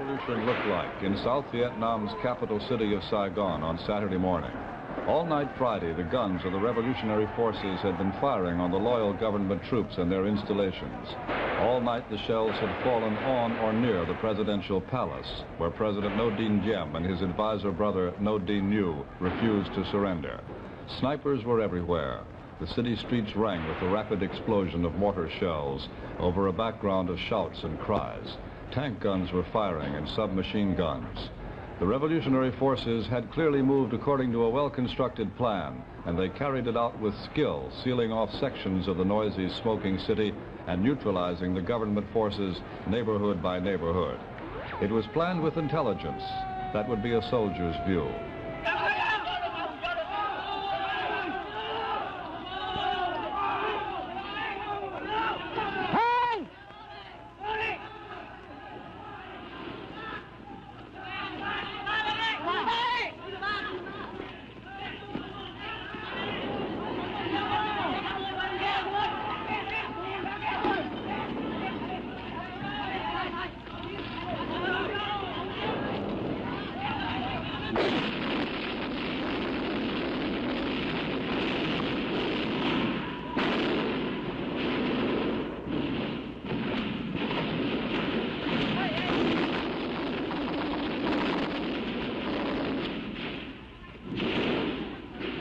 revolution look like in South Vietnam's capital city of Saigon on Saturday morning? All night Friday, the guns of the revolutionary forces had been firing on the loyal government troops and their installations. All night the shells had fallen on or near the presidential palace, where President Ngô Đình Diệm and his advisor brother Ngô Đình Diệm refused to surrender. Snipers were everywhere. The city streets rang with the rapid explosion of mortar shells over a background of shouts and cries. Tank guns were firing and submachine guns. The revolutionary forces had clearly moved according to a well-constructed plan, and they carried it out with skill, sealing off sections of the noisy, smoking city and neutralizing the government forces neighborhood by neighborhood. It was planned with intelligence. That would be a soldier's view.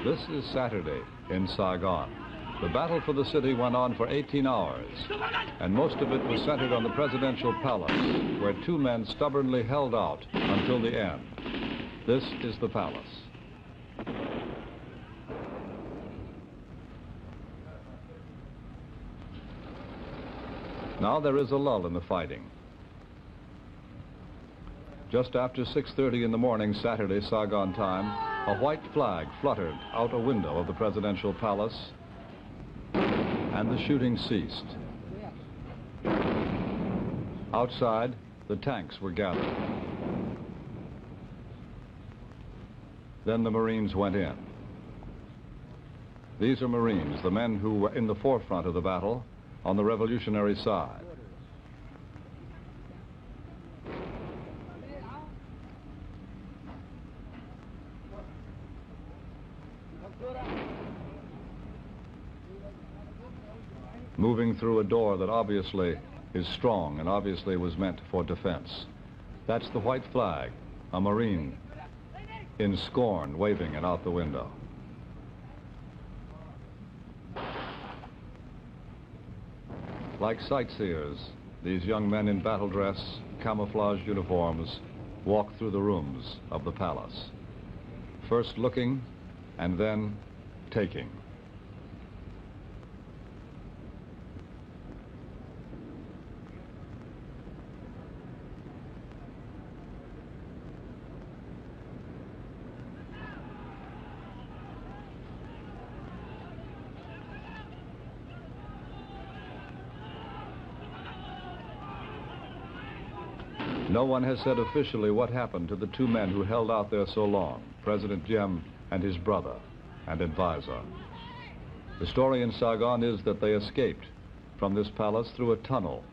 This is Saturday in Saigon. The battle for the city went on for 18 hours, and most of it was centered on the presidential palace, where two men stubbornly held out until the end. This is the palace. Now there is a lull in the fighting. Just after 6:30 in the morning, Saturday, Saigon time, a white flag fluttered out a window of the presidential palace, and the shooting ceased. Outside, the tanks were gathered. Then the Marines went in. These are Marines, the men who were in the forefront of the battle on the revolutionary side. Moving through a door that obviously is strong and obviously was meant for defense. That's the white flag, a Marine in scorn waving it out the window. Like sightseers, these young men in battle dress, camouflage uniforms, walk through the rooms of the palace. First looking and then taking. No one has said officially what happened to the two men who held out there so long, President Diệm and his brother and advisor. The story in Saigon is that they escaped from this palace through a tunnel,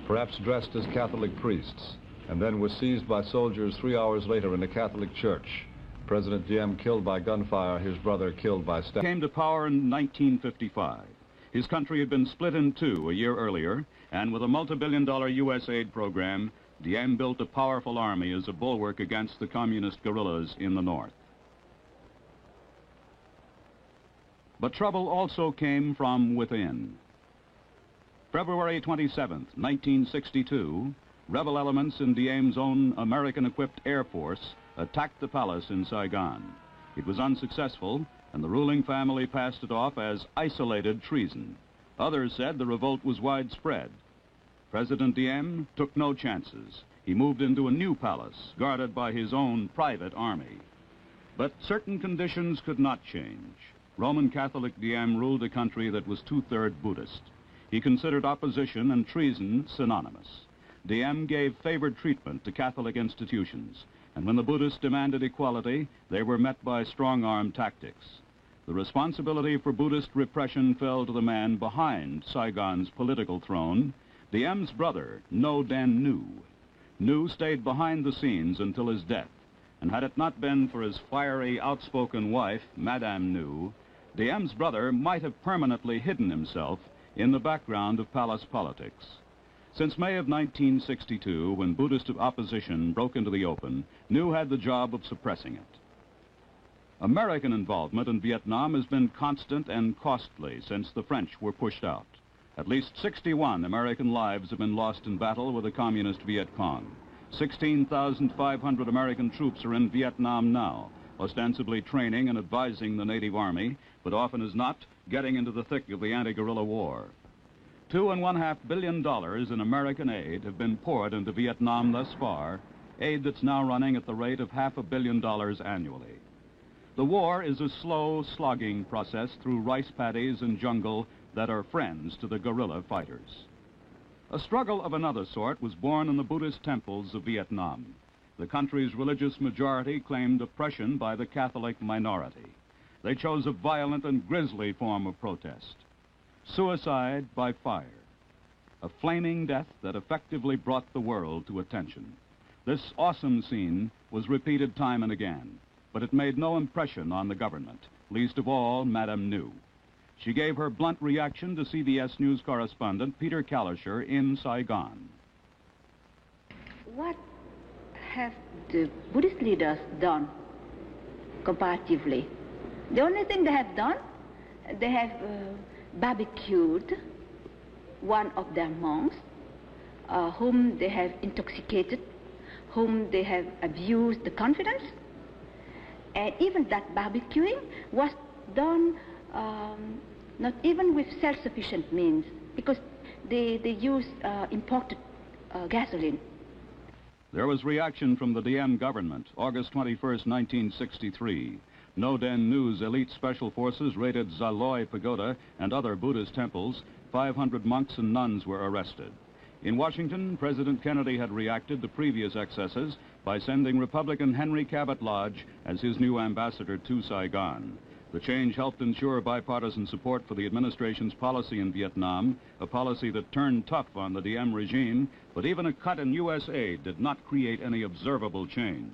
perhaps dressed as Catholic priests, and then was seized by soldiers 3 hours later in a Catholic church. President Diệm killed by gunfire, his brother killed by stab. Came to power in 1955. His country had been split in two a year earlier, and with a multi-billion-dollar U.S. aid program, Diệm built a powerful army as a bulwark against the communist guerrillas in the north. But trouble also came from within. February 27th, 1962, rebel elements in Diệm own American-equipped Air Force attacked the palace in Saigon. It was unsuccessful, and the ruling family passed it off as isolated treason. Others said the revolt was widespread. President Diệm took no chances. He moved into a new palace, guarded by his own private army. But certain conditions could not change. Roman Catholic Diệm ruled a country that was two-thirds Buddhist. He considered opposition and treason synonymous. Diệm gave favored treatment to Catholic institutions, and when the Buddhists demanded equality, they were met by strong-arm tactics. The responsibility for Buddhist repression fell to the man behind Saigon's political throne, Diem's brother, Ngô Đình Diệm, stayed behind the scenes until his death, and had it not been for his fiery, outspoken wife, Madame Ngô, Diem's brother might have permanently hidden himself in the background of palace politics. Since May of 1962, when Buddhist opposition broke into the open, Ngô had the job of suppressing it. American involvement in Vietnam has been constant and costly since the French were pushed out. At least 61 American lives have been lost in battle with the communist Viet Cong. 16,500 American troops are in Vietnam now, ostensibly training and advising the native army, but often as not, getting into the thick of the anti-guerrilla war. $2.5 billion in American aid have been poured into Vietnam thus far, aid that's now running at the rate of $500 million annually. The war is a slow, slogging process through rice paddies and jungle that are friends to the guerrilla fighters. A struggle of another sort was born in the Buddhist temples of Vietnam. The country's religious majority claimed oppression by the Catholic minority. They chose a violent and grisly form of protest: suicide by fire, a flaming death that effectively brought the world to attention. This awesome scene was repeated time and again, but it made no impression on the government, least of all Madame Ngô. She gave her blunt reaction to CBS News correspondent Peter Kalischer in Saigon. What have the Buddhist leaders done comparatively? The only thing they have done, they have barbecued one of their monks, whom they have intoxicated, whom they have abused the confidence. And even that barbecuing was done not even with self-sufficient means, because they use imported gasoline. There was reaction from the Diem government. August 21st, 1963. Ngô Đình Diệm elite special forces raided Zaloi Pagoda and other Buddhist temples. 500 monks and nuns were arrested. In Washington, President Kennedy had reacted to previous excesses by sending Republican Henry Cabot Lodge as his new ambassador to Saigon. The change helped ensure bipartisan support for the administration's policy in Vietnam, a policy that turned tough on the Diem regime, but even a cut in U.S. aid did not create any observable change.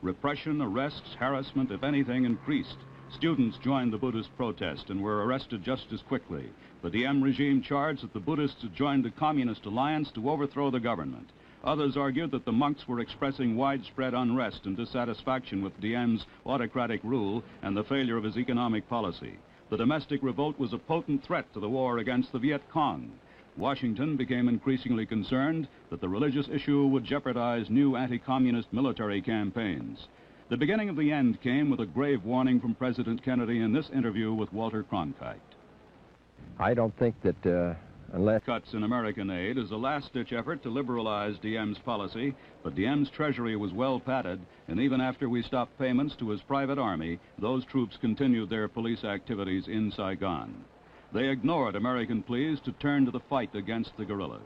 Repression, arrests, harassment, if anything, increased. Students joined the Buddhist protest and were arrested just as quickly. The Diem regime charged that the Buddhists had joined the Communist Alliance to overthrow the government. Others argued that the monks were expressing widespread unrest and dissatisfaction with Diem's autocratic rule and the failure of his economic policy. The domestic revolt was a potent threat to the war against the Viet Cong. Washington became increasingly concerned that the religious issue would jeopardize new anti-communist military campaigns. The beginning of the end came with a grave warning from President Kennedy in this interview with Walter Cronkite. I don't think that unless cuts in American aid is a last-ditch effort to liberalize Diem's policy, but Diem's treasury was well padded, and even after we stopped payments to his private army, those troops continued their police activities in Saigon. They ignored American pleas to turn to the fight against the guerrillas.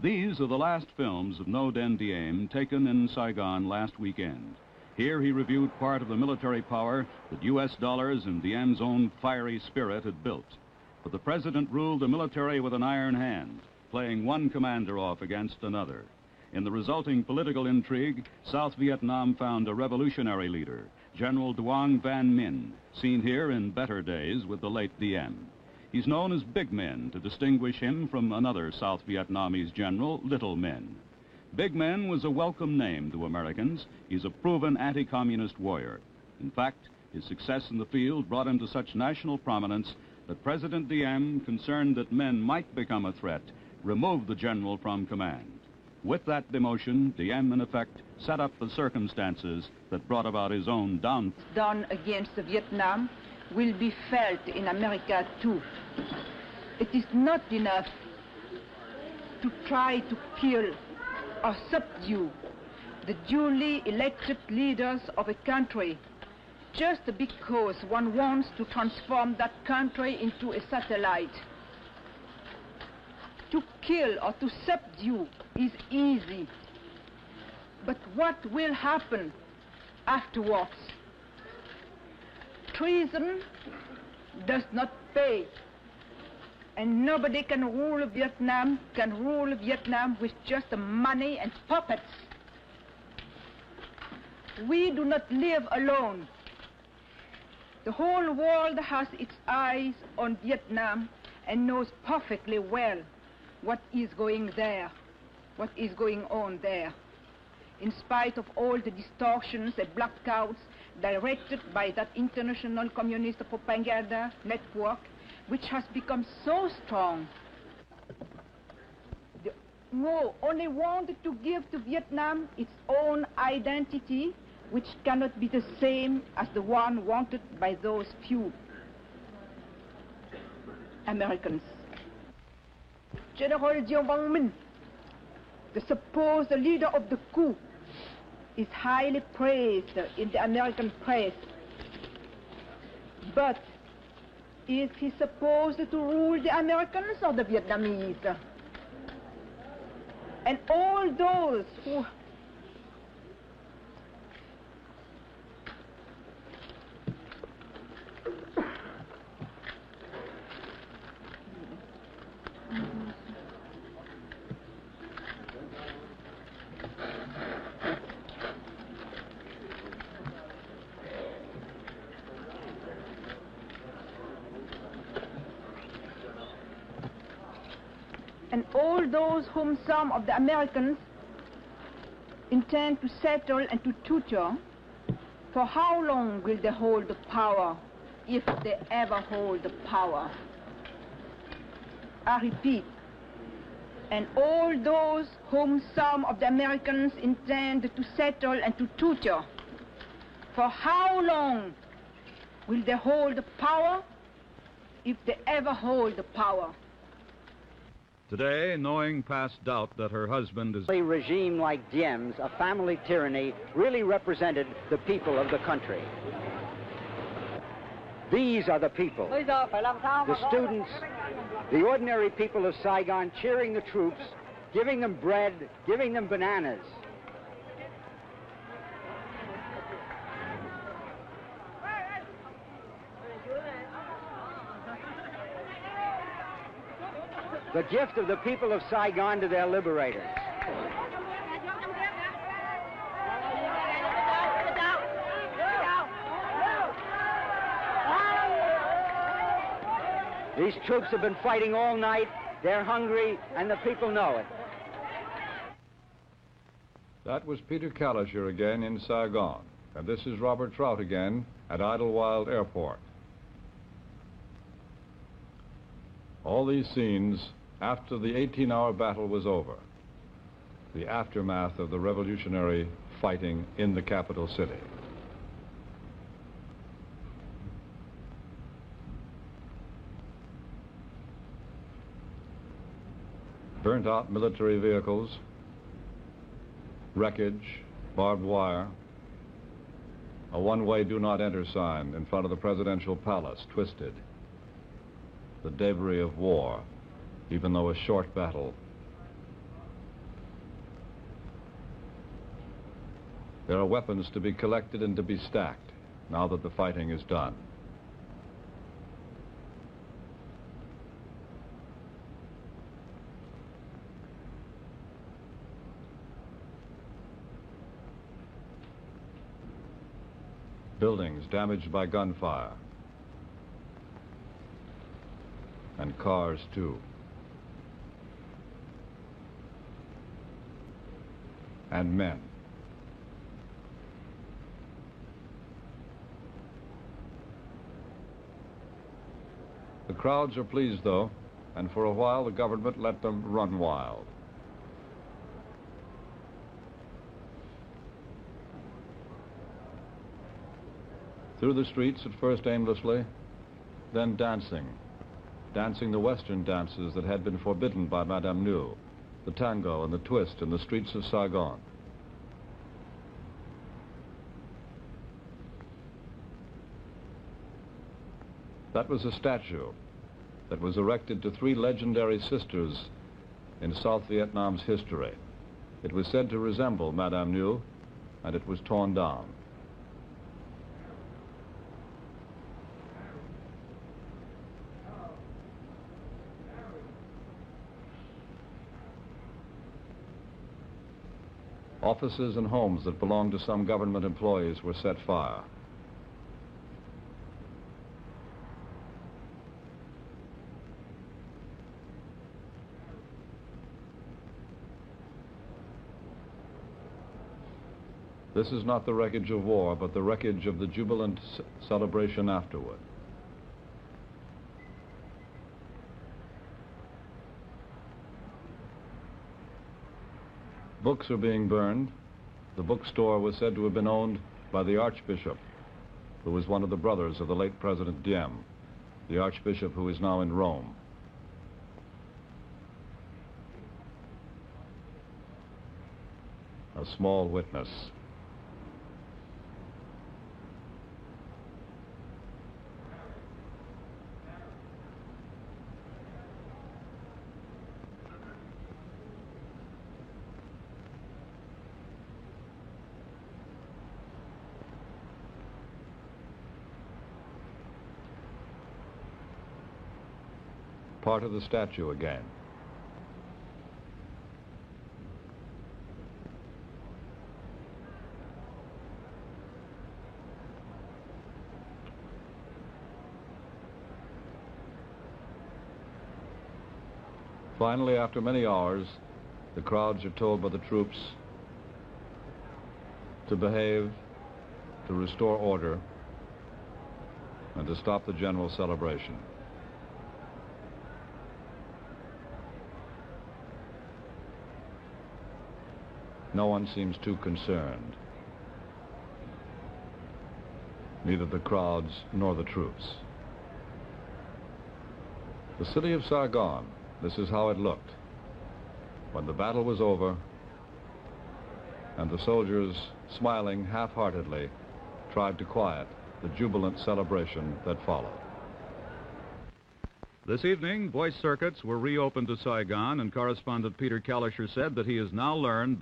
These are the last films of Ngô Đình Diệm taken in Saigon last weekend. Here he reviewed part of the military power that U.S. dollars and Diem's own fiery spirit had built. But the president ruled the military with an iron hand, playing one commander off against another. In the resulting political intrigue, South Vietnam found a revolutionary leader, General Duong Van Minh, seen here in better days with the late Diem. He's known as Big Men to distinguish him from another South Vietnamese general, Little Men. Big Men was a welcome name to Americans. He's a proven anti-communist warrior. In fact, his success in the field brought him to such national prominence that President Diem, concerned that men might become a threat, removed the general from command. With that demotion, Diem, in effect, set up the circumstances that brought about his own downfall. Done against Vietnam will be felt in America too. It is not enough to try to kill or subdue the duly elected leaders of a country just because one wants to transform that country into a satellite. To kill or to subdue is easy, but what will happen afterwards? Treason does not pay. And nobody can rule Vietnam with just money and puppets. We do not live alone. The whole world has its eyes on Vietnam and knows perfectly well what is going on there. In spite of all the distortions and blackouts directed by that international communist propaganda network, which has become so strong. The Ngô only wanted to give to Vietnam its own identity, which cannot be the same as the one wanted by those few Americans. General Dieng Văn Minh, the supposed leader of the coup, is highly praised in the American press. But is he supposed to rule the Americans or the Vietnamese? And all those who whom some of the Americans intend to settle and to tutor, for how long will they hold the power, if they ever hold the power? I repeat, and all those whom some of the Americans intend to settle and to tutor, for how long will they hold the power, if they ever hold the power? Today, knowing past doubt that her husband is... A regime like Diem's, a family tyranny, really represented the people of the country. These are the people. The students, the ordinary people of Saigon cheering the troops, giving them bread, giving them bananas. The gift of the people of Saigon to their liberators. These troops have been fighting all night. They're hungry, and the people know it. That was Peter Kalischer again in Saigon. And this is Robert Trout again at Idlewild Airport. All these scenes after the 18-hour battle was over, the aftermath of the revolutionary fighting in the capital city. Burnt-out military vehicles, wreckage, barbed wire, a one-way do-not-enter sign in front of the presidential palace, twisted. The debris of war, even though a short battle. There are weapons to be collected and to be stacked now that the fighting is done. Buildings damaged by gunfire. And cars, too. And men. The crowds are pleased, though, and for a while the government let them run wild. Through the streets, at first aimlessly, then dancing. Dancing the Western dances that had been forbidden by Madame Nhu, the tango and the twist in the streets of Saigon. That was a statue that was erected to three legendary sisters in South Vietnam's history. It was said to resemble Madame Nhu, and it was torn down. Offices and homes that belonged to some government employees were set fire. This is not the wreckage of war, but the wreckage of the jubilant celebration afterward. Books are being burned. The bookstore was said to have been owned by the Archbishop, who was one of the brothers of the late President Diem, the Archbishop who is now in Rome. A small witness. Part of the statue again. Finally, after many hours, the crowds are told by the troops to behave, to restore order, and to stop the general celebration. No one seems too concerned, neither the crowds nor the troops. The city of Saigon, this is how it looked when the battle was over and the soldiers, smiling half-heartedly, tried to quiet the jubilant celebration that followed. This evening, voice circuits were reopened to Saigon, and correspondent Peter Kalischer said that he has now learned